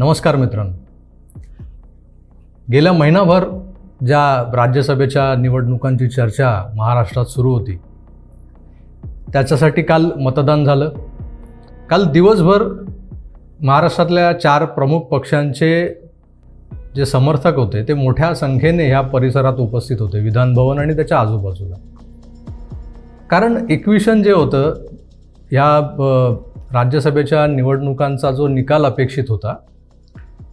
नमस्कार मित्रांनो. गेल्या महिनाभर ज्या राज्यसभेच्या निवडणुकांची चर्चा महाराष्ट्रात सुरू होती त्याच्यासाठी काल मतदान झालं. काल दिवसभर महाराष्ट्रातल्या 4 प्रमुख पक्षांचे जे समर्थक होते ते मोठ्या संख्येने ह्या परिसरात उपस्थित होते, विधान भवन आणि त्याच्या आजूबाजूला. कारण इक्विशन जे होतं ह्या राज्यसभेच्या निवडणुकांचा जो निकाल अपेक्षित होता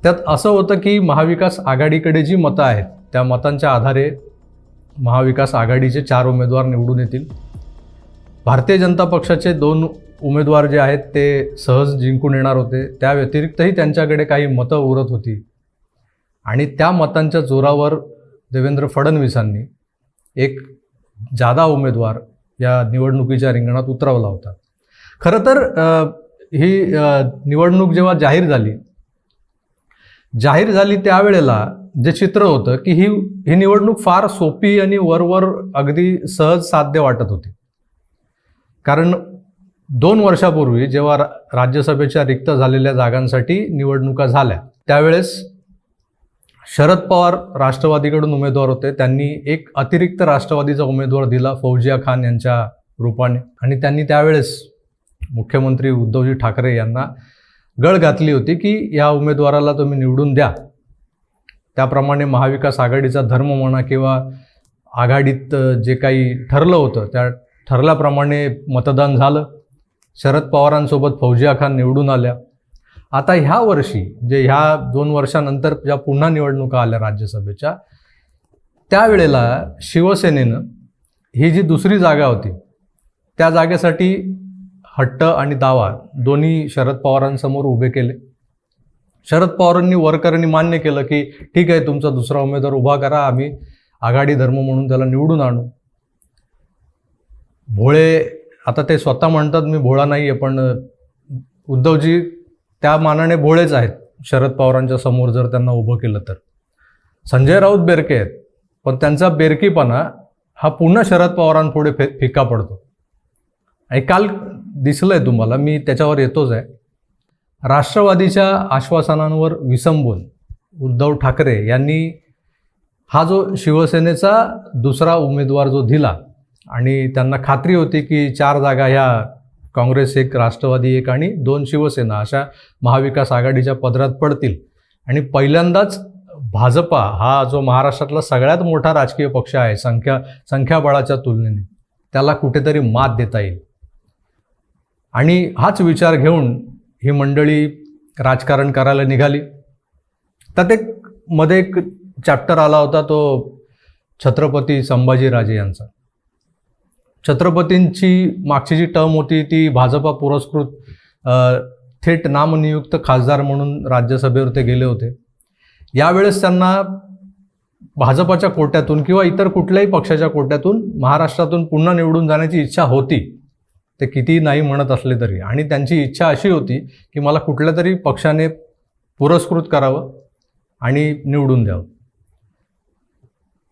त्यात असं होतं की महाविकास आघाडीकडे जी मतं आहेत त्या मतांच्या आधारे महाविकास आघाडीचे 4 उमेदवार निवडून येतील. भारतीय जनता पक्षाचे 2 उमेदवार जे आहेत ते सहज जिंकून येणार होते. त्या व्यतिरिक्तही त्यांच्याकडे काही मतं उरत होती आणि त्या मतांच्या जोरावर देवेंद्र फडणवीसांनी एक जादा उमेदवार या निवडणुकीच्या रिंगणात उतरवला होता. खरं तर ही निवडणूक जेव्हा जाहीर झाली त्यावेळेला जे चित्र होतं की ही निवडणूक फार सोपी आणि वरवर अगदी सहज साध्य वाटत होती. कारण 2 वर्षापूर्वी जेव्हा राज्यसभेच्या रिक्त झालेल्या जागांसाठी निवडणुका झाल्या त्यावेळेस शरद पवार राष्ट्रवादीकडून उमेदवार होते. त्यांनी एक अतिरिक्त राष्ट्रवादीचा उमेदवार दिला फौजिया खान यांच्या रूपाने आणि त्यांनी त्यावेळेस मुख्यमंत्री उद्धवजी ठाकरे यांना गळ घातली होती की या उमेदवाराला तुम्ही निवडून द्या. त्याप्रमाणे महाविकास आघाडीचा धर्म म्हणा किंवा आघाडीत जे काही ठरलं होतं त्या ठरल्याप्रमाणे मतदान झालं. शरद पवारांसोबत फौजिया खान निवडून आल्या. आता ह्या वर्षी म्हणजे ह्या 2 वर्षानंतर ज्या पुन्हा निवडणुका आल्या राज्यसभेच्या त्यावेळेला शिवसेनेनं ही जी दुसरी जागा होती त्या जागेसाठी हट्ट आणि दावा दोन्ही शरद पवारांसमोर उभे केले. शरद पवारांनी वरकरांनी मान्य केलं की ठीक आहे, तुमचा दुसरा उमेदवार उभा करा, आम्ही आघाडी धर्म म्हणून त्याला निवडून आणू. भोळे आता ते स्वतः म्हणतात मी भोळा नाही आहे, पण उद्धवजी त्या मानाने भोळेच आहेत शरद पवारांच्या समोर जर त्यांना उभं केलं तर. संजय राऊत बेरके आहेत, पण त्यांचा बेरकीपणा हा पुन्हा शरद पवारांपुढे फिक्का पडतो. आणि काल दिसलंय तुम्हाला, मी त्याच्यावर येतोच आहे. राष्ट्रवादीच्या आश्वासनांवर विसंबून उद्धव ठाकरे यांनी हा जो शिवसेनेचा दुसरा उमेदवार जो दिला आणि त्यांना खात्री होती की 4 जागा ह्या काँग्रेस 1, राष्ट्रवादी 1 आणि 2 शिवसेना अशा महाविकास आघाडीच्या पदरात पडतील आणि पहिल्यांदाच भाजपा हा जो महाराष्ट्रातला सगळ्यात मोठा राजकीय पक्ष आहे संख्याबळाच्या तुलनेने त्याला कुठेतरी मात देता येईल. आणि हाच विचार घेऊन ही मंडळी राजकारण करायला निघाली. त्यात मध्ये एक चॅप्टर आला होता तो छत्रपती संभाजीराजे यांचा. छत्रपतींची मागची जी टर्म होती ती भाजपा पुरस्कृत थेट नामनियुक्त खासदार म्हणून राज्यसभेवर ते गेले होते. यावेळेस त्यांना भाजपाच्या कोट्यातून किंवा इतर कुठल्याही पक्षाच्या कोट्यातून महाराष्ट्रातून पुन्हा निवडून जाण्याची इच्छा होती, ते कितीही नाही म्हणत असले तरी. आणि त्यांची इच्छा अशी होती की मला कुठल्या तरी पक्षाने पुरस्कृत करावं आणि निवडून द्यावं.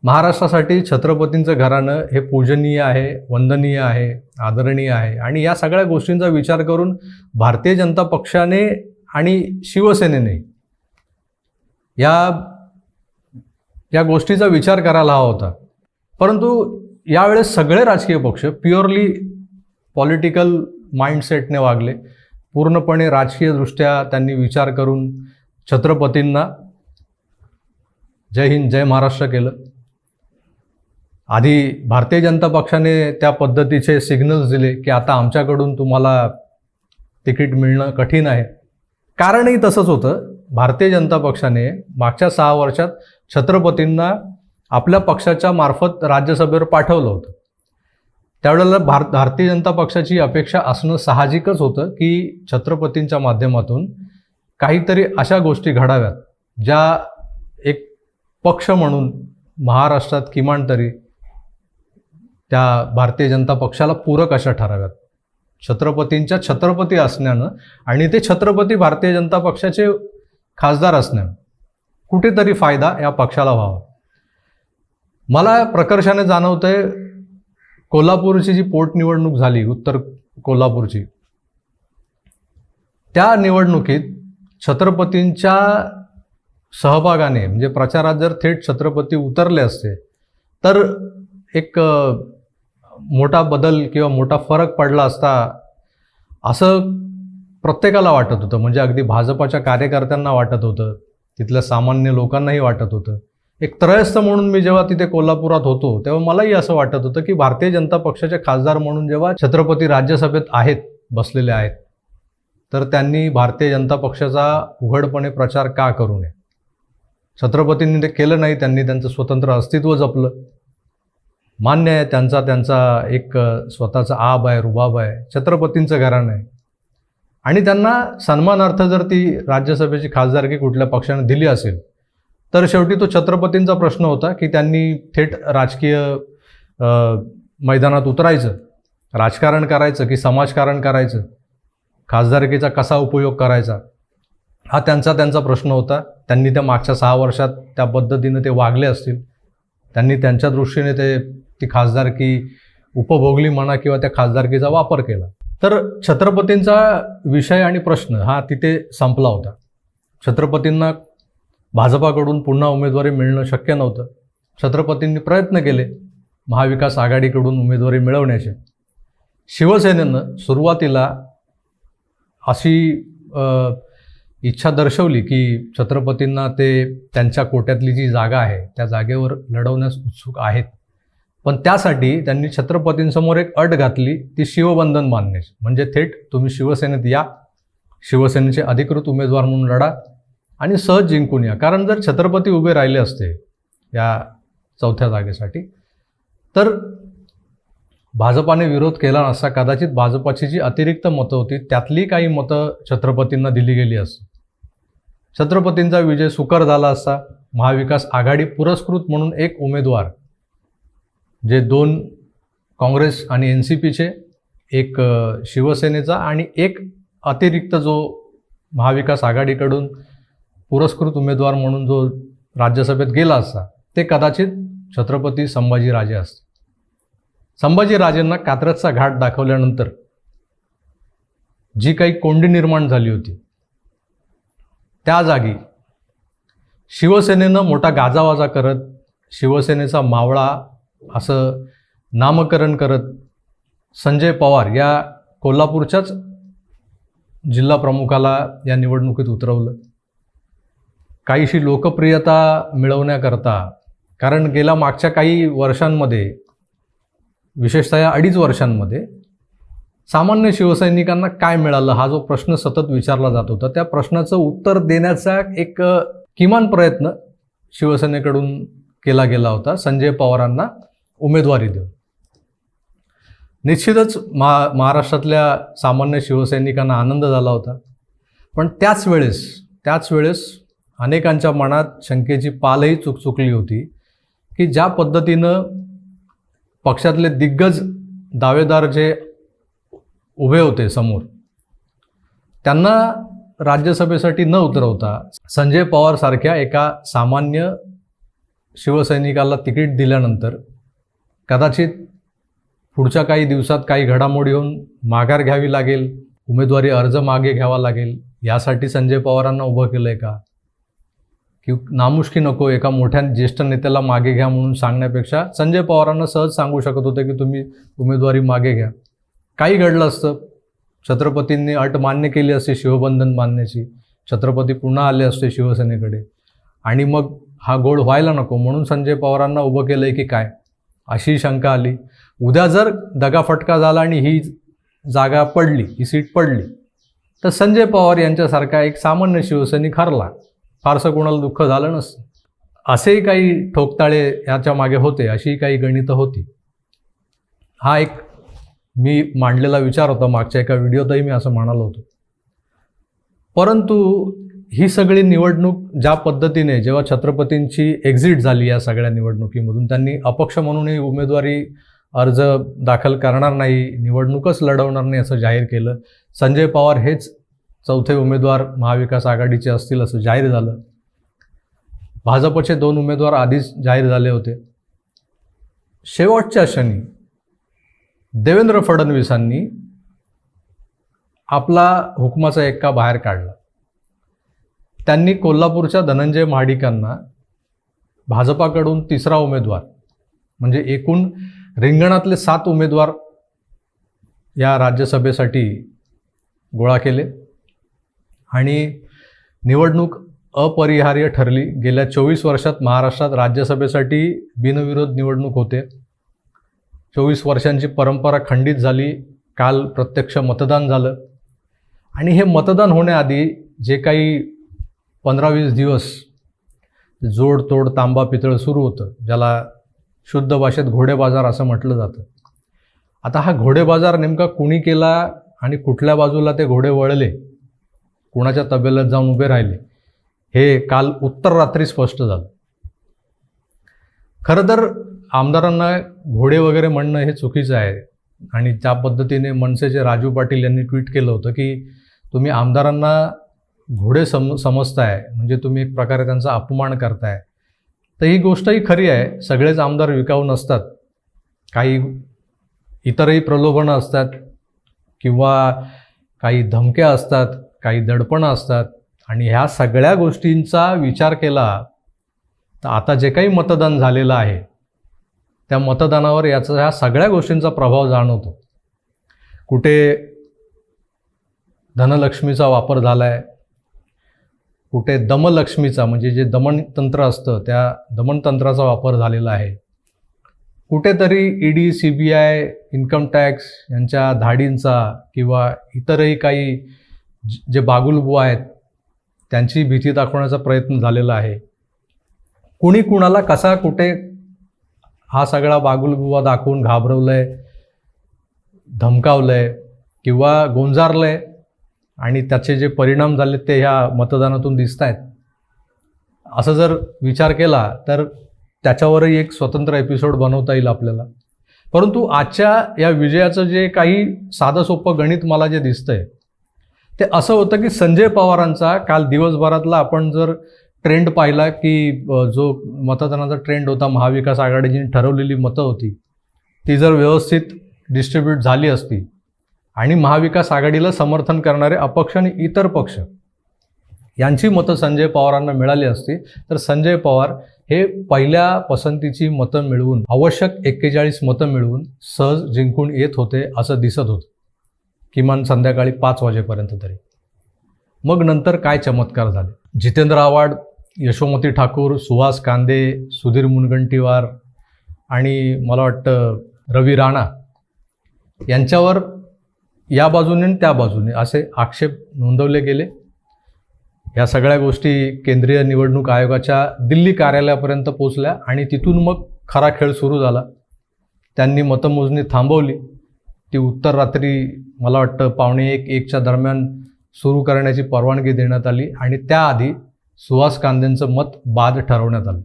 महाराष्ट्रासाठी छत्रपतींचं घराणं हे पूजनीय आहे, वंदनीय आहे, आदरणीय आहे. आणि या सगळ्या गोष्टींचा विचार करून भारतीय जनता पक्षाने आणि शिवसेनेने या गोष्टीचा विचार करायला हवा होता. परंतु यावेळेस सगळे राजकीय पक्ष प्युअरली पॉलिटिकल माइंडसेटने वागले. पूर्णपणे राजकीयदृष्ट्या त्यांनी विचार करून छत्रपतींना जय हिंद जय महाराष्ट्र केलं. आधी भारतीय जनता पक्षाने त्या पद्धतीचे सिग्नल्स दिले की आता आमच्याकडून तुम्हाला तिकीट मिळणं कठीण आहे. कारणही तसंच होतं. भारतीय जनता पक्षाने मागच्या 6 वर्षात छत्रपतींना आपल्या पक्षाच्या मार्फत राज्यसभेवर पाठवलं होतं. त्यावेळेला भारतीय जनता पक्षाची अपेक्षा असणं साहजिकच होतं की छत्रपतींच्या माध्यमातून काहीतरी अशा गोष्टी घडाव्यात ज्या एक पक्ष म्हणून महाराष्ट्रात किमान तरी त्या भारतीय जनता पक्षाला पूरक अशा ठराव्यात. छत्रपतींच्या छत्रपती असण्यानं आणि ते छत्रपती भारतीय जनता पक्षाचे खासदार असण्यानं कुठेतरी फायदा या पक्षाला व्हावा. मला प्रकर्षाने जाणवतंय कोल्हापूरची जी पोटनिवडणूक झाली उत्तर कोल्हापूरची, त्या निवडणुकीत छत्रपतींच्या सहभागाने म्हणजे प्रचारात जर थेट छत्रपती उतरले असते तर एक मोठा बदल किंवा मोठा फरक पडला असता असं प्रत्येकाला वाटत होतं. म्हणजे अगदी भाजपाच्या कार्यकर्त्यांना वाटत होतं, तिथल्या सामान्य लोकांनाही वाटत होतं. एक त्रयस्थ म्हणून मी जेव्हा तिथे कोल्हापुरात होतो तेव्हा मलाही असं वाटत होतं की भारतीय जनता पक्षाचे खासदार म्हणून जेव्हा छत्रपती राज्यसभेत आहेत, बसलेले आहेत, तर त्यांनी भारतीय जनता पक्षाचा उघडपणे प्रचार का करू नये. छत्रपतींनी ते केलं नाही, त्यांनी त्यांचं स्वतंत्र अस्तित्व जपलं. मान्य आहे, त्यांचा एक स्वतःचा आब आहे, रुबाब आहे, छत्रपतींचं घराणं आहे आणि त्यांना सन्मानार्थ जर ती राज्यसभेची खासदारकी कुठल्या पक्षाने दिली असेल तर शेवटी तो छत्रपतींचा प्रश्न होता की त्यांनी थेट राजकीय मैदानात उतरायचं, राजकारण करायचं की समाजकारण करायचं, खासदारकीचा कसा उपयोग करायचा, हा त्यांचा प्रश्न होता. त्यांनी त्या मागच्या 6 वर्षात त्या पद्धतीने ते वागले असतील, त्यांनी त्यांच्या दृष्टीने ती खासदारकी उपभोगली म्हणा किंवा त्या खासदारकीचा वापर केला. तर छत्रपतींचा विषय आणि प्रश्न हा तिथे संपला होता. छत्रपतींना भाजपाकडून पुन्हा उमेदवारी मिळणं शक्य नव्हतं. छत्रपतींनी प्रयत्न केले महाविकास आघाडीकडून उमेदवारी मिळवण्याचे. शिवसेनेनं सुरुवातीला अशी इच्छा दर्शवली की छत्रपतींना ते त्यांच्या कोट्यातली जी जागा आहे त्या जागेवर लढवण्यास उत्सुक आहेत, पण त्यासाठी त्यांनी छत्रपतींसमोर एक अट घातली, ती शिवबंधन बांधण्याची. म्हणजे थेट तुम्ही शिवसेनेत या, शिवसेनेचे अधिकृत उमेदवार म्हणून लढा आणि सहज जिंकून या. कारण जर छत्रपती उभे राहिले असते या 4थ्या जागेसाठी तर भाजपाने विरोध केला नसता. कदाचित भाजपाची जी अतिरिक्त मतं होती त्यातली काही मतं छत्रपतींना दिली गेली असती. छत्रपतींचा विजय सुकर झाला असता. महाविकास आघाडी पुरस्कृत म्हणून एक उमेदवार, जे 2 काँग्रेस आणि NCPचे, एक शिवसेनेचा आणि एक अतिरिक्त जो महाविकास आघाडीकडून पुरस्कृत उमेदवार म्हणून जो राज्यसभेत गेला असता, ते कदाचित छत्रपती संभाजीराजे असते. संभाजीराजेंना कात्रजचा घाट दाखवल्यानंतर जी काही कोंडी निर्माण झाली होती त्या जागी शिवसेनेनं मोठा गाजावाजा करत, शिवसेनेचा मावळा असं नामकरण करत संजय पवार या कोल्हापूरच्याच जिल्हा प्रमुखाला या निवडणुकीत उतरवलं. काहीशी लोकप्रियता मिळवण्याकरता, कारण गेल्या मागच्या काही वर्षांमध्ये, विशेषतः या 2.5 वर्षांमध्ये सामान्य शिवसैनिकांना काय मिळालं हा जो प्रश्न सतत विचारला जात होता, त्या प्रश्नाचं उत्तर देण्याचा एक किमान प्रयत्न शिवसेनेकडून केला गेला होता संजय पवारांना उमेदवारी देऊन. निश्चितच महाराष्ट्रातल्या सामान्य शिवसैनिकांना आनंद झाला होता, पण त्याच वेळेस अनेकांच्या मनात शंकेची पालही चुकली होती की ज्या पद्धतीनं पक्षातले दिग्गज दावेदार जे उभे होते समोर, त्यांना राज्यसभेसाठी न उतरवता संजय पवार सारख्या एका सामान्य शिवसैनिकाला तिकीट दिल्यानंतर कदाचित पुढच्या काही दिवसात काही घडामोडी होऊन माघार घ्यावी लागेल, उमेदवारी अर्ज मागे घ्यावा लागेल, यासाठी संजय पवारांना उभं केलं आहे का? की नामुष्की नको एका मोठ्या ज्येष्ठ नेत्याला मागे घ्या म्हणून सांगण्यापेक्षा संजय पवारांना सहज सांगू शकत होते की तुम्ही उमेदवारी मागे घ्या. काही घडलं असतं, छत्रपतींनी अट मान्य केली असते शिवबंधन बांधण्याची, छत्रपती पुन्हा आले असते शिवसेनेकडे आणि मग हा गोळ व्हायला नको म्हणून संजय पवारांना उभं केलं आहे की काय, अशी शंका आली. उद्या जर दगाफटका झाला आणि ही जागा पडली, ही सीट पडली, तर संजय पवार यांच्यासारखा एक सामान्य शिवसैनिक हरला, फारसं कोणाला दुःख झालं नसतं. असेही काही ठोकताळे याच्या मागे होते, अशी काही गणितं होती. हा एक मी मांडलेला विचार होता, मागच्या एका व्हिडिओतही मी असं म्हणालो होतो. परंतु ही सगळी निवडणूक ज्या पद्धतीने, जेव्हा छत्रपतींची एक्झिट झाली या सगळ्या निवडणुकीमधून, त्यांनी अपक्ष म्हणूनही उमेदवारी अर्ज दाखल करणार नाही, निवडणूकच लढवणार नाही असं जाहीर केलं. संजय पवार हेच 4थे उमेदवार महाविकास आघाडीचे असतील असं जाहीर झालं. भाजपचे 2 उमेदवार आधीच जाहीर झाले होते. शेवटच्या क्षणी देवेंद्र फडणवीसांनी आपला हुकमाचा एक्का बाहेर काढला. त्यांनी कोल्हापूरच्या धनंजय महाडिकांना भाजपाकडून तिसरा उमेदवार म्हणजे एकूण रिंगणातले 7 उमेदवार या राज्यसभेसाठी गोळा केले आणि निवडणूक अपरिहार्य ठरली. गेल्या 24 वर्षात महाराष्ट्रात राज्यसभेसाठी बिनविरोध निवडणूक होते. 24 वर्षांची परंपरा खंडित झाली. काल प्रत्यक्ष मतदान झालं आणि हे मतदान होण्याआधी जे काही 15-20 दिवस जोडतोड तांबा पितळ सुरू होतं, ज्याला शुद्ध भाषेत घोडेबाजार असं म्हटलं जातं. आता हा घोडेबाजार नेमका कुणी केला आणि कुठल्या बाजूला ते घोडे वळले, कुणाच्या तबेल्यात जाऊन उभे राहिले, हे काल उत्तर रात्री स्पष्ट झालं. खरं तर आमदारांना घोडे वगैरे म्हणणं हे चुकीचं आहे आणि त्या पद्धतीने मनसेचे राजू पाटील यांनी ट्विट केलं होतं की तुम्ही आमदारांना घोडे समजताय म्हणजे तुम्ही एक प्रकारे त्यांचा अपमान करताय. तर ही गोष्टही खरी आहे. सगळेच आमदार विकाऊ नसतात. काही इतरही प्रलोभनं असतात किंवा काही धमक्या असतात, काही दडपणं असतात आणि ह्या सगळ्या गोष्टींचा विचार केला तर आता जे काही मतदान झालेलं आहे त्या मतदानावर ह्या सगळ्या गोष्टींचा प्रभाव जाणवतो. कुठे धनलक्ष्मीचा वापर झाला आहे, कुठे दमलक्ष्मीचा म्हणजे जे दमनतंत्र असतं त्या दमनतंत्राचा वापर झालेला आहे, कुठेतरी ईडी, CBI, इन्कम टॅक्स यांच्या धाडींचा किंवा इतरही काही जे बागुलबुवा आहेत त्यांची भीती दाखवण्याचा प्रयत्न झालेला आहे. कुणी कुणाला कसा कुठे हा सगळा बागुलबुवा दाखवून घाबरवलंय, धमकावलंय किंवा गोंजारलंय आणि त्याचे जे परिणाम झाले ते ह्या मतदानातून दिसत आहेत. असं जर विचार केला तर त्याच्यावरही एक स्वतंत्र एपिसोड बनवता येईल आपल्याला. परंतु आजच्या या विजयाचं जे काही साधं सोपं गणित मला जे दिसतंय ते असं होतं की संजय पवारांचा काल दिवसभरातला आपण जर ट्रेंड पाहिला की जो मतदानाचा ट्रेंड होता, महाविकास आघाडीने ठरवलेली मतं होती ती जर व्यवस्थित डिस्ट्रीब्यूट झाली असती आणि महाविकास आघाडीला समर्थन करणारे अपक्ष आणि इतर पक्ष यांची मतं संजय पवारांना मिळाली असती तर संजय पवार हे पहिल्या पसंतीची मतं मिळवून आवश्यक 41 मतं मिळवून सहज जिंकून येत होते असं दिसत होतं, किमान संध्याकाळी 5 वाजेपर्यंत तरी. मग नंतर काय चमत्कार झाले. जितेंद्र आव्हाड, यशोमती ठाकूर, सुहास कांदे, सुधीर मुनगंटीवार आणि मला वाटतं रवी राणा यांच्यावर या बाजूने आणि त्या बाजूने असे आक्षेप नोंदवले गेले. ह्या सगळ्या गोष्टी केंद्रीय निवडणूक आयोगाच्या दिल्ली कार्यालयापर्यंत पोचल्या आणि तिथून मग खरा खेळ सुरू झाला. त्यांनी मतमोजणी थांबवली. ती उत्तर रात्री मला वाटतं 1:15-1च्या दरम्यान सुरू करण्याची परवानगी देण्यात आली आणि त्याआधी सुहास कांदेंचं मत बाद ठरवण्यात आलं.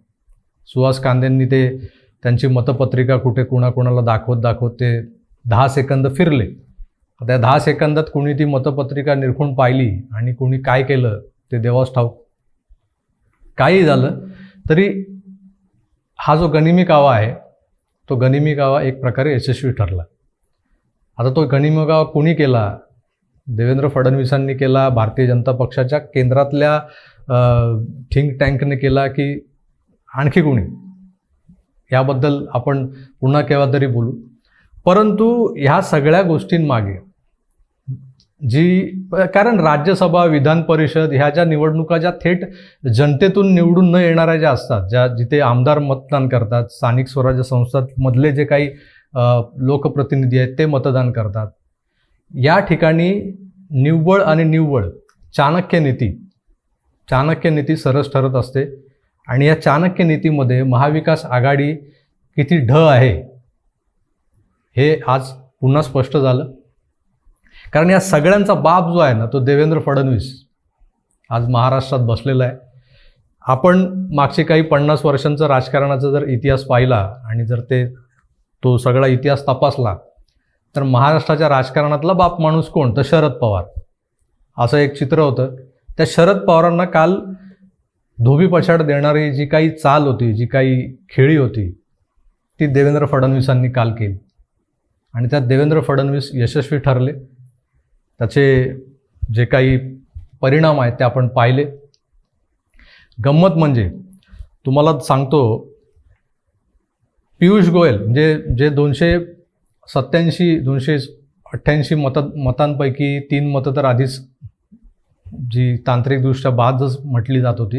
सुहास कांदेंनी त्यांची मतपत्रिका कुठे कुणाकुणाला दाखवत ते 10 सेकंद फिरले. त्या 10 सेकंदात कुणी ती मतपत्रिका निरखून पाहिली आणि कुणी काय केलं ते देवास ठाऊक. काही झालं तरी हा जो गनिमी कावा आहे तो गनिमी कावा एक प्रकारे यशस्वी ठरला. आता तो गनिमी कावा कुणी केला? देवेंद्र फडणवीसांनी केला, भारतीय जनता पक्षाच्या केंद्रातल्या थिंक टँकने केला की आणखी कुणी? याबद्दल आपण पुन्हा केव्हा तरी बोलू. परंतु ह्या सगळ्या गोष्टींमागे कारण राज्यसभा, विधान परिषद ह्या ज्या निवडणुका ज्या थेट जनतेतून निवडून न येणाऱ्या ज्या असतात, जिथे आमदार मतदान करतात, स्थानिक स्वराज्य संस्थांमधले जे काही लोकप्रतिनिधी आहेत ते मतदान करतात, या ठिकाणी निव्वळ आणि निव्वळ चाणक्य नीती सरस ठरत असते. आणि या चाणक्य नीतीमध्ये महाविकास आघाडी किती ढ आहे हे आज पुन्हा स्पष्ट झालं. कारण या सगळ्यांचा बाप जो आहे ना तो देवेंद्र फडणवीस आज महाराष्ट्रात बसलेला आहे. आपण मागचे काही 50 वर्षांचं राजकारणाचा जर इतिहास पाहिला आणि जर तो सगळा इतिहास तपासला तर महाराष्ट्राच्या राजकारणातला बाप माणूस कोण? तर शरद पवार असं एक चित्र होतं. त्या शरद पवारांना काल धोबी पछाड देणारी जी काही चाल होती, जी काही खेळी होती ती देवेंद्र फडणवीसांनी काल केली आणि त्यात देवेंद्र फडणवीस यशस्वी ठरले. त्याचे जे काही परिणाम आहेत ते आपण पाहिले. गंमत म्हणजे तुम्हाला सांगतो, पियुष गोयल म्हणजे जे 288 मतांपैकी 3 मतं तर आधीच जी तांत्रिकदृष्ट्या बादच म्हटली जात होती.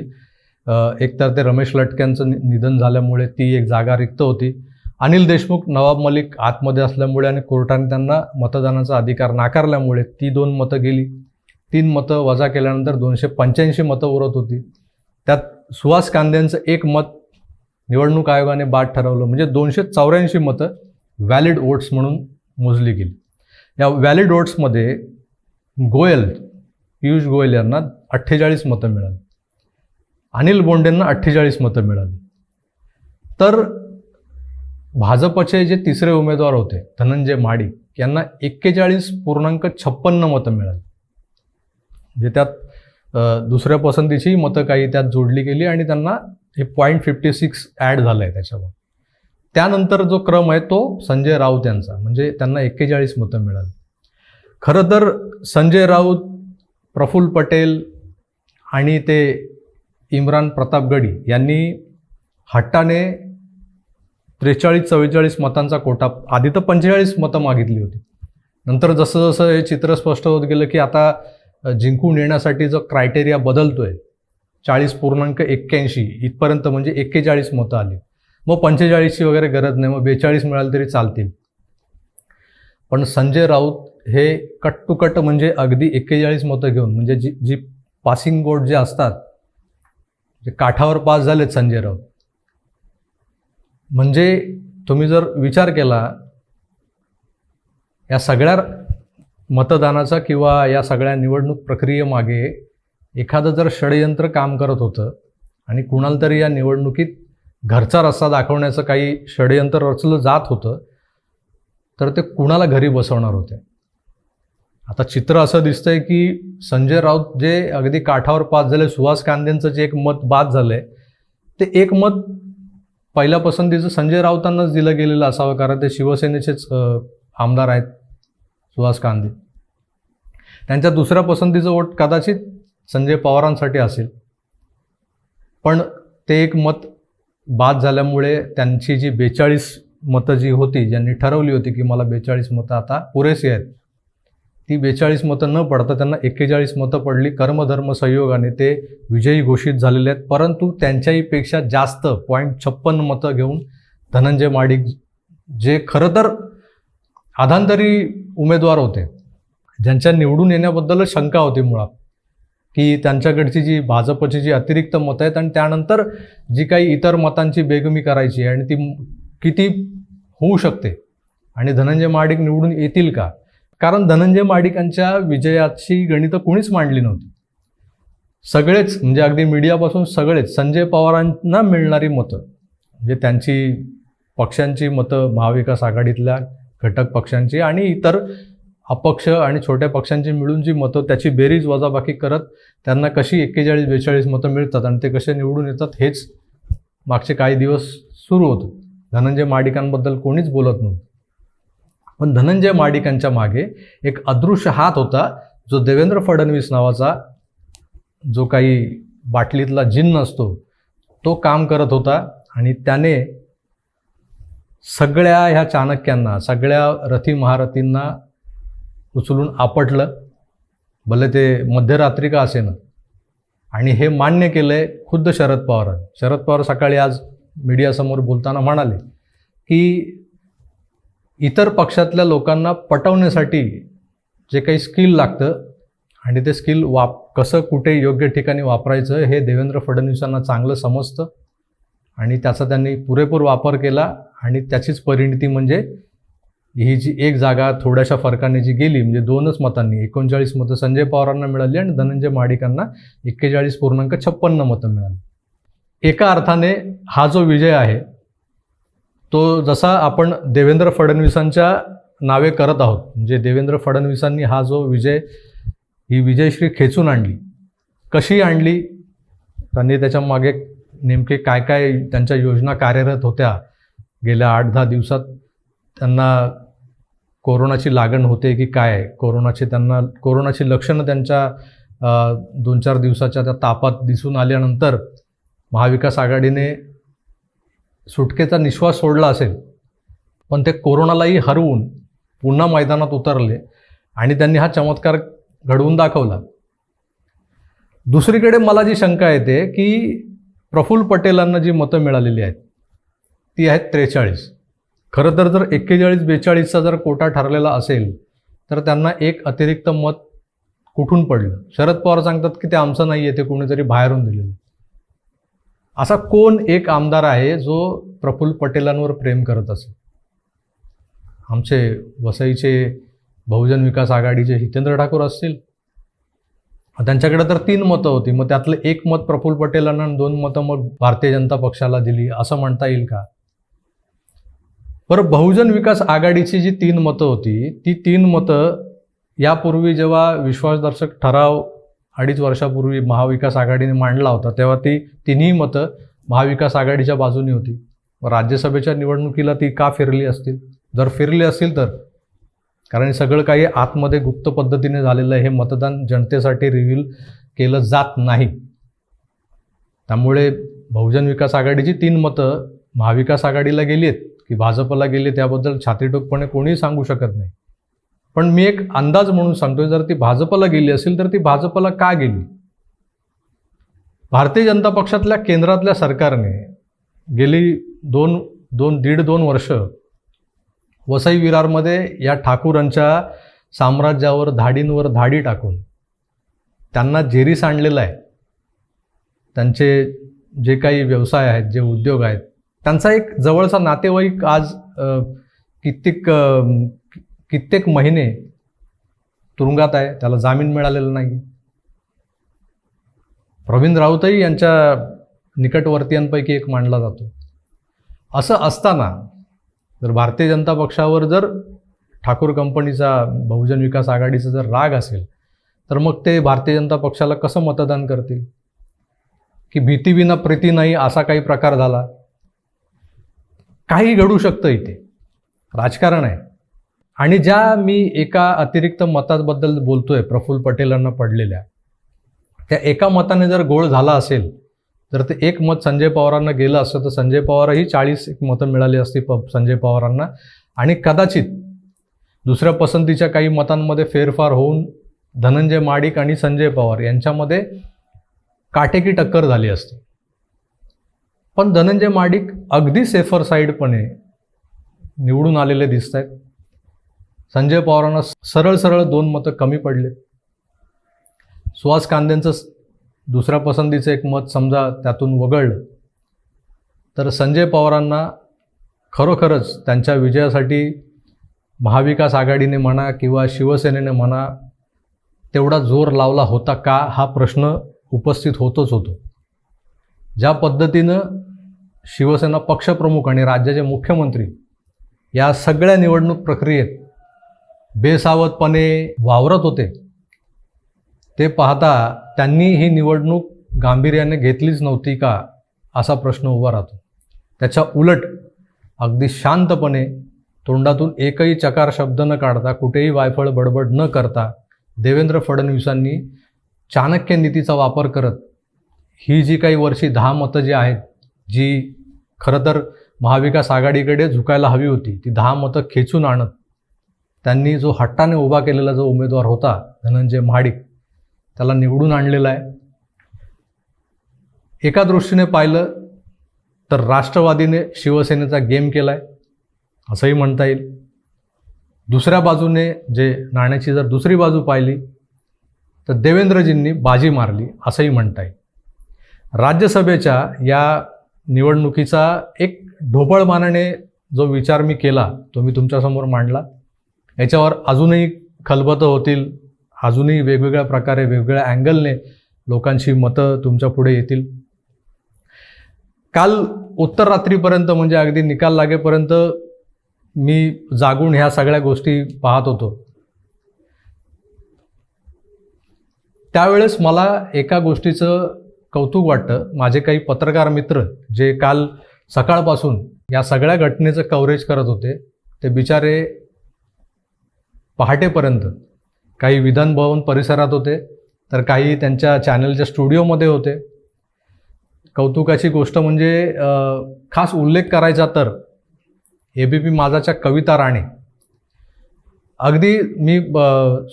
एक तर ते रमेश लटक्यांचं निधन झाल्यामुळे ती एक जागा रिक्त होती. अनिल देशमुख, नवाब मलिक आतमध्ये असल्यामुळे आणि कोर्टाने त्यांना मतदानाचा अधिकार नाकारल्यामुळे ती 2 मतं गेली. 3 मतं वजा केल्यानंतर 285 मतं उरत होती. त्यात सुहास कांदेंचं 1 मत निवडणूक आयोगाने बाद ठरवलं, म्हणजे 284 मतं व्हॅलिड वोट्स म्हणून मोजली गेली. या व्हॅलिड वोट्समध्ये पियुष गोयल यांना 48 मतं मिळाली, अनिल बोंडेंना 48 मतं मिळाली. तर भाजपचे जे तिसरे उमेदवार होते धनंजय महाडिक यांना 41.56 मतं मिळाली. म्हणजे त्यात दुसऱ्या पसंतीची मतं काही त्यात जोडली गेली आणि त्यांना हे 0.56 ॲड झालं आहे त्याच्यावर. त्यानंतर जो क्रम आहे तो संजय राऊत यांचा, म्हणजे त्यांना 41 मतं मिळाली. खरं तर संजय राऊत, प्रफुल्ल पटेल आणि ते इम्रान प्रतापगडी यांनी हट्टाने 43-44 मतांचा कोटा, आधी तर 45 मतं मागितली होती. नंतर जसं जसं हे चित्र स्पष्ट होत गेलं की आता जिंकून येण्यासाठी जो क्रायटेरिया बदलतोय, 40.81 इथपर्यंत म्हणजे 41 मतं आली. मग 45ची वगैरे गरज नाही, मग 42 मिळाली तरी चालतील. पण संजय राऊत हे कट टू कट म्हणजे अगदी 41 मतं घेऊन, म्हणजे जी पासिंग बोर्ड जे असतात, जे काठावर पास झालेत संजय राऊत. म्हणजे तुम्ही जर विचार केला या सगळ्या मतदानाचा किंवा या सगळ्या निवडणूक प्रक्रियेमागे एखादं जर षडयंत्र काम करत होतं आणि कुणाला तरी या निवडणुकीत घरचा रस्ता दाखवण्याचं काही षडयंत्र रचलं जात होतं, तर ते कुणाला घरी बसवणार होते. आता चित्र असं दिसतंय की संजय राऊत जे अगदी काठावर पास झाले, सुहास कांदेंचं जे 1 मत बाद झालंय, ते 1 मत पहिल्या पसंतीचं संजय राऊतांनाच दिलं गेलेलं असावं, कारण ते शिवसेनेचेच आमदार आहेत सुहास कांदे. त्यांच्या दुसऱ्या पसंतीचं वोट कदाचित संजय पवारांसाठी असेल, पण ते 1 मत बाद झाल्यामुळे त्यांची जी 42 मतं जी होती, ज्यांनी ठरवली होती की मला 42 मतं आता पुरेशी आहेत, ती 42 मतं न पडता त्यांना 41 मतं पडली. कर्मधर्म संयोगाने ते विजयी घोषित झालेले आहेत. परंतु त्यांच्याहीपेक्षा जास्त 0.56 मतं घेऊन धनंजय महाडिक, जे खरं तर आधांतरी उमेदवार होते, ज्यांच्या निवडून येण्याबद्दलच शंका होती मुळात, की त्यांच्याकडची जी भाजपची जी अतिरिक्त मतं आहेत आणि त्यानंतर जी काही इतर मतांची बेगमी करायची आणि ती किती होऊ शकते आणि धनंजय महाडिक निवडून येतील का, कारण धनंजय महाडिकांच्या विजयाची गणितं कोणीच मांडली नव्हती. सगळेच म्हणजे अगदी मीडियापासून सगळेच संजय पवारांना मिळणारी मतं, म्हणजे त्यांची पक्षांची मतं, महाविकास आघाडीतल्या घटक पक्षांची आणि इतर अपक्ष आणि छोट्या पक्षांची मिळून जी मतं, त्याची बेरीज वजाबाकी करत त्यांना कशी 41-42 मतं मिळतात आणि ते कसे निवडून येतात, हेच मागचे काही दिवस सुरू होतं. धनंजय महाडिकांबद्दल कोणीच बोलत नव्हतं. पण धनंजय महाडिकांच्या मागे एक अदृश्य हात होता, जो देवेंद्र फडणवीस नावाचा जो काही बाटलीतला जिन्न असतो, तो काम करत होता आणि त्याने सगळ्या ह्या चाणक्यांना, सगळ्या रथी महारथींना उचलून आपटलं, भले ते मध्यरात्री का असेना. आणि हे मान्य केलंय खुद्द शरद पवारांनी. शरद पवार सकाळी आज मीडियासमोर बोलताना म्हणाले की इतर पक्षातल्या लोकांना पटवण्यासाठी जे काही स्किल लागतं आणि ते स्किल कसं कुठे योग्य ठिकाणी वापरायचं हे देवेंद्र फडणवीसांना चांगलं समजतं आणि त्याचा त्यांनी पुरेपूर वापर केला आणि त्याचीच परिणिती म्हणजे ही जी 1 जागा थोड्याशा फरकाने जी गेली, म्हणजे 2च मतांनी 39 मतं संजय पवारांना मिळाली आणि धनंजय महाडिकांना 41.56 मतं मिळाली. एका अर्थाने हा जो विजय आहे तो जसा आपण देवेंद्र फडणवीसांच्या नावे करत आहोत, म्हणजे देवेंद्र फडणवीसांनी हा जो विजय, ही विजयश्री खेचून आणली. कशी आणली, त्यांनी त्याच्या मागे नेमके काय काय त्यांच्या योजना कार्यरत होत्या, गेल्या 8-10 दिवसात त्यांना कोरोनाची लागण होते की काय, कोरोनाची लक्षणं त्यांच्या 2-4 दिवसाच्या त्या तापात दिसून आल्यानंतर महाविकास आघाडीने सुटकेचा निश्वास सोडला असेल, पण ते कोरोनालाही हरवून पुन्हा मैदानात उतरले आणि त्यांनी हा चमत्कार घडवून दाखवला. दुसरीकडे मला जी शंका येते की प्रफुल्ल पटेलांना जी मतं मिळालेली आहेत ती आहेत 43. खरं तर जर 41-42चा जर कोटा ठरलेला असेल तर त्यांना एक अतिरिक्त मत कुठून पडलं? शरद पवार सांगतात की ते आमचं नाही आहे, ते कोणीतरी बाहेरून दिलेलं. असा कोण एक आमदार आहे जो प्रफुल्ल पटेलांवर प्रेम करत असेल? आमचे वसईचे बहुजन विकास आघाडीचे हितेंद्र ठाकूर असतील. त्यांच्याकडे तर 3 मतं होती, मग त्यातलं 1 मत प्रफुल्ल पटेलांना आणि 2 मतं मग भारतीय जनता पक्षाला दिली असं म्हणता येईल का? बरं, बहुजन विकास आघाडीची जी 3 मतं होती ती 3 मतं यापूर्वी जेव्हा विश्वासदर्शक ठराव 2.5 वर्षापूर्वी महाविकास आघाडीने मांडला होता तेव्हा ती 3ही मतं महाविकास आघाडीच्या बाजूने होती. राज्यसभेच्या निवडणुकीला ती का फिरली असतील? जर फिरली असतील तर, कारण हे सगळं काही आतमध्ये गुप्त पद्धतीने झालेलं आहे, हे मतदान जनतेसाठी रिव्हील केलं जात नाही. त्यामुळे बहुजन विकास आघाडीची 3 मतं महाविकास आघाडीला गेली आहेत की भाजपला गेली त्याबद्दल छातीटोकपणे कोणीही सांगू शकत नाही. पण मी एक अंदाज म्हणून सांगतोय, जर ती भाजपला गेली असेल तर ती भाजपला का गेली? भारतीय जनता पक्षातल्या केंद्रातल्या सरकारने गेली 1.5-2 वर्ष वसई विरारमध्ये या ठाकूरांच्या साम्राज्यावर धाडींवर धाडी टाकून त्यांना जेरीस आणलेलं आहे. त्यांचे जे काही व्यवसाय आहेत, जे उद्योग आहेत, त्यांचा एक जवळचा नातेवाईक आज कित्येक महिने तुरुंगात आहे, त्याला जामीन मिळालेला नाही. प्रवीण राऊतही यांच्या निकटवर्तीयांपैकी एक मानला जातो. असं असताना जर भारतीय जनता पक्षावर जर ठाकूर कंपनीचा, बहुजन विकास आघाडीचा जर राग असेल तर मग ते भारतीय जनता पक्षाला कसं मतदान करतील? की भीतीविना प्रीती नाही असा काही प्रकार झाला? काही घडू शकतं, इथे राजकारण आहे. आणि ज्या मी एका अतिरिक्त मताबद्दल बोलतोय प्रफुल्ल पटेलांना पडलेल्या, त्या एका मताने जर गोळ झाला असेल तर ते 1 मत संजय पवारांना गेलं असतं तर संजय पवारही 40 मतं मिळाली असती संजय पवारांना, आणि कदाचित दुसऱ्या पसंतीच्या काही मतांमध्ये फेरफार होऊन धनंजय माडिक आणि संजय पवार यांच्यामध्ये काटेकी टक्कर झाली असती. पण धनंजय माडिक अगदी सेफर साईडपणे निवडून आलेले दिसत आहेत. संजय पवारांना सरळ 2 मतं कमी पडले. सुहास कांदेंचं दुसऱ्या पसंतीचं 1 मत समजा त्यातून वगळलं तर संजय पवारांना खरोखरच त्यांच्या विजयासाठी महाविकास आघाडीने म्हणा किंवा शिवसेनेने म्हणा तेवढा जोर लावला होता का, हा प्रश्न उपस्थित होतोच होतो. ज्या पद्धतीनं शिवसेना पक्षप्रमुख आणि राज्याचे मुख्यमंत्री या सगळ्या निवडणूक प्रक्रियेत बेसावधपणे वावरत होते, ते पाहता त्यांनी ही निवडणूक गांभीर्याने घेतलीच नव्हती का असा प्रश्न उभा राहतो. त्याच्या उलट अगदी शांतपणे तोंडातून एकही चकार शब्द न काढता, कुठेही वायफळ बडबड न करता देवेंद्र फडणवीसांनी चाणक्य नीतीचा वापर करत ही जी काही वरची 10 मतं जी आहेत, जी खरं तर महाविकास आघाडीकडे झुकायला हवी होती, ती 10 मतं खेचून आणत त्यांनी जो हट्टाने उभा केलेला जो उमेदवार होता धनंजय महाडिक, त्याला निवडून आणलेला आहे. एका दृष्टीने पाहिलं तर राष्ट्रवादीने शिवसेनेचा गेम केला आहे असंही म्हणता येईल. दुसऱ्या बाजूने जे नाण्याची जर दुसरी बाजू पाहिली तर देवेंद्रजींनी बाजी मारली असंही म्हणता येईल. राज्यसभेच्या या निवडणुकीचा एक ढोबळमानाने जो विचार मी केला तो मी तुमच्यासमोर मांडला. याच्यावर अजूनही खलबतं होतील, अजूनही वेगवेगळ्या प्रकारे वेगवेगळ्या अँगलने लोकांची मतं तुमच्या पुढे येतील. काल उत्तर रात्रीपर्यंत म्हणजे अगदी निकाल लागेपर्यंत मी जागून ह्या सगळ्या गोष्टी पाहत होतो. त्यावेळेस मला एका गोष्टीचं कौतुक वाटतं. माझे काही पत्रकार मित्र जे काल सकाळपासून या सगळ्या घटनेचं कव्हरेज करत होते, ते बिचारे पहाटेपर्यंत काही विधान भवन परिसरात होते, तर काही त्यांच्या चॅनलच्या स्टुडिओमध्ये होते. कौतुकाची गोष्ट म्हणजे खास उल्लेख करायचा तर ABP माझाच्या कविता राणे, अगदी मी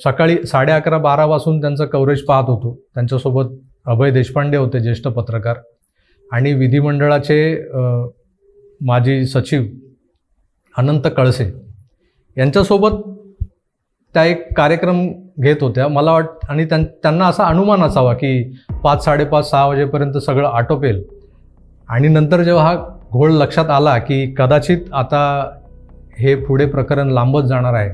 सकाळी 11:30-12 वाजून त्यांचं कव्हरेज पाहत होतो. त्यांच्यासोबत अभय देशपांडे होते, ज्येष्ठ पत्रकार, आणि विधिमंडळाचे माजी सचिव अनंत कळसे यांच्यासोबत त्या एक कार्यक्रम घेत होत्या. मला आणि त्यांना असा अनुमान असावा की 5-5:30-6 वाजेपर्यंत सगळं आटोपेल. आणि नंतर जेव्हा हा घोळ लक्षात आला की कदाचित आता हे पुढे प्रकरण लांबत जाणार आहे,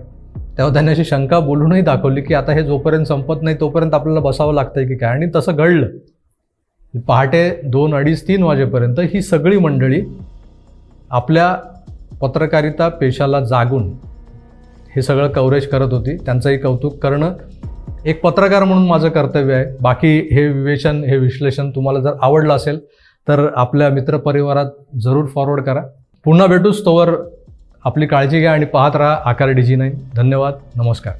तेव्हा त्यांनी अशी शंका बोलूनही दाखवली की आता हे जोपर्यंत संपत नाही तोपर्यंत आपल्याला बसावं लागतंय की काय. आणि तसं घडलं. पहाटे 2, 2:30, 3 वाजेपर्यंत ही सगळी मंडळी आपल्या पत्रकारिता पेशाला जागून हे सगळं कव्हरेज करत होती. त्यांचंही कौतुक करणं एक पत्रकार म्हणून माझं कर्तव्य आहे. बाकी हे विवेचन, हे विश्लेषण तुम्हाला जर आवडलं असेल तर आपल्या मित्रपरिवारात जरूर फॉरवर्ड करा. पुन्हा भेटूच, तोवर आपली काळजी घ्या आणि पाहत राहा आकार DG9. धन्यवाद. नमस्कार.